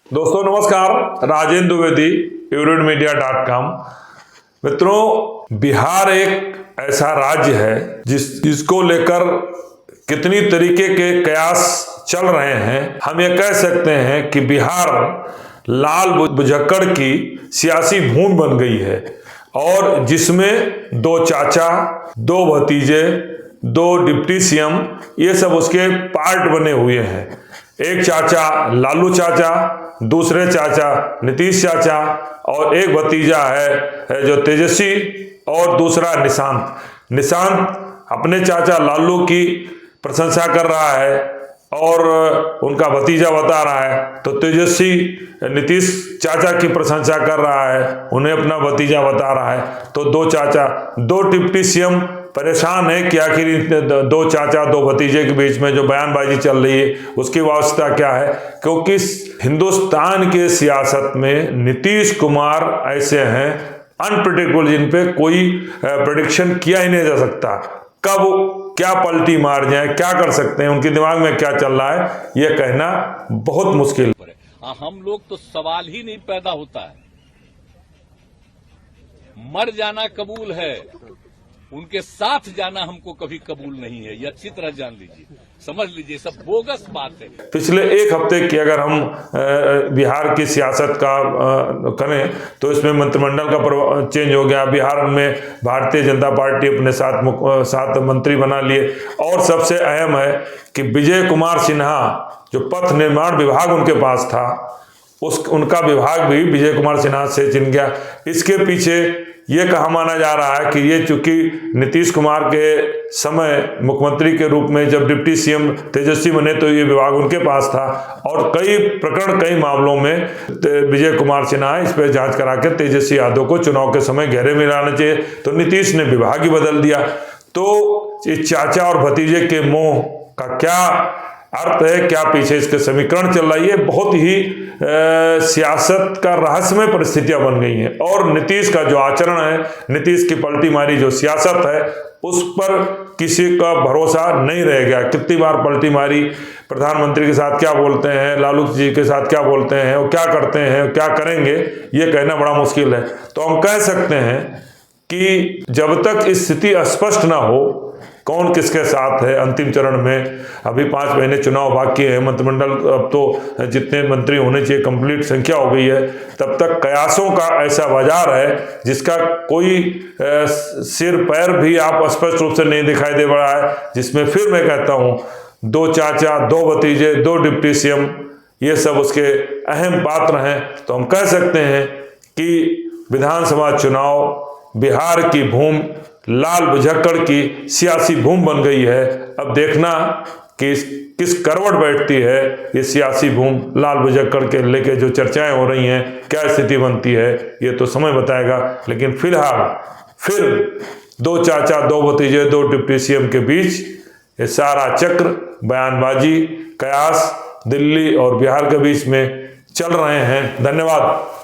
दोस्तों नमस्कार, राजेंद्र द्विवेदी, eurimedia.com। मित्रों, बिहार एक ऐसा राज्य है जिसको लेकर कितनी तरीके के कयास चल रहे हैं। हम ये कह सकते हैं कि बिहार लाल बुझक्कड़ की सियासी भूमि बन गई है और जिसमें दो चाचा, दो भतीजे, दो डिप्टी सीएम, ये सब उसके पार्ट बने हुए हैं। एक चाचा लालू चाचा, दूसरे चाचा नीतीश चाचा और एक भतीजा है जो तेजस्वी और दूसरा निशांत अपने चाचा लालू की प्रशंसा कर रहा है और उनका भतीजा बता रहा है, तो तेजस्वी नीतीश चाचा की प्रशंसा कर रहा है, उन्हें अपना भतीजा बता रहा है। तो दो चाचा, दो डिप्टी सीएम परेशान है कि आखिर दो चाचा दो भतीजे के बीच में जो बयानबाजी चल रही है उसकी वास्ता क्या है। क्योंकि हिंदुस्तान के सियासत में नीतीश कुमार ऐसे हैं अनप्रेडिक्टेबल, जिन पे कोई प्रेडिक्शन किया ही नहीं जा सकता। कब क्या पलटी मार जाए, क्या कर सकते हैं, उनके दिमाग में क्या चल रहा है, यह कहना बहुत मुश्किल है। हम लोग तो सवाल ही नहीं पैदा होता है, मर जाना कबूल है, उनके साथ जाना हमको कभी कबूल नहीं है। ये अच्छी तरह जान लीजिए, समझ लीजिए, सब बोगस बात है। पिछले एक हफ्ते की अगर हम बिहार की सियासत का करें तो इसमें मंत्रिमंडल का चेंज हो गया। बिहार में भारतीय जनता पार्टी अपने सात मंत्री बना लिए और सबसे अहम है कि विजय कुमार सिन्हा, जो पथ निर्माण विभाग उनके पास था, उनका विभाग भी विजय कुमार सिन्हा से छिन गया। इसके पीछे ये कहा माना जा रहा है कि ये चूंकि नीतीश कुमार के समय मुख्यमंत्री के रूप में जब डिप्टी सीएम तेजस्वी बने तो ये विभाग उनके पास था और कई मामलों में विजय कुमार सिन्हा इस पर जांच करा के तेजस्वी यादव को चुनाव के समय घेरे में लाना चाहिए, तो नीतीश ने विभाग ही बदल दिया। तो इस चाचा और भतीजे के मोह का क्या अर्थ है, क्या पीछे इसके समीकरण चल रही है, बहुत ही सियासत का रहस्यमय परिस्थितियां बन गई हैं। और नीतीश का जो आचरण है, नीतीश की पलटी मारी जो सियासत है, उस पर किसी का भरोसा नहीं रह गया। कितनी बार पलटी मारी, प्रधानमंत्री के साथ क्या बोलते हैं, लालू जी के साथ क्या बोलते हैं, वो क्या करते हैं, क्या करेंगे, ये कहना बड़ा मुश्किल है। तो हम कह सकते हैं कि जब तक स्थिति स्पष्ट ना हो कौन किसके साथ है, अंतिम चरण में अभी 5 महीने चुनाव बाकी है, मंत्रिमंडल अब तो जितने मंत्री होने चाहिए कंप्लीट संख्या हो गई है, तब तक कयासों का ऐसा बाजार है जिसका कोई सिर पैर भी आप स्पष्ट रूप से नहीं दिखाई दे रहा है। जिसमें फिर मैं कहता हूँ, दो चाचा, दो भतीजे, दो डिप्टी सीएम, ये सब उसके अहम पात्र हैं। तो हम कह सकते हैं कि विधानसभा चुनाव बिहार की भूमि लाल बुझक्कड़ की सियासी भूमि बन गई है। अब देखना कि किस करवट बैठती है ये सियासी भूमि लाल बुझक्कड़ के लेके जो चर्चाएं हो रही हैं, क्या स्थिति बनती है, ये तो समय बताएगा। लेकिन फिलहाल फिर दो चाचा, दो भतीजे, दो डिप्टी सीएम के बीच ये सारा चक्र, बयानबाजी, कयास दिल्ली और बिहार के बीच में चल रहे हैं। धन्यवाद।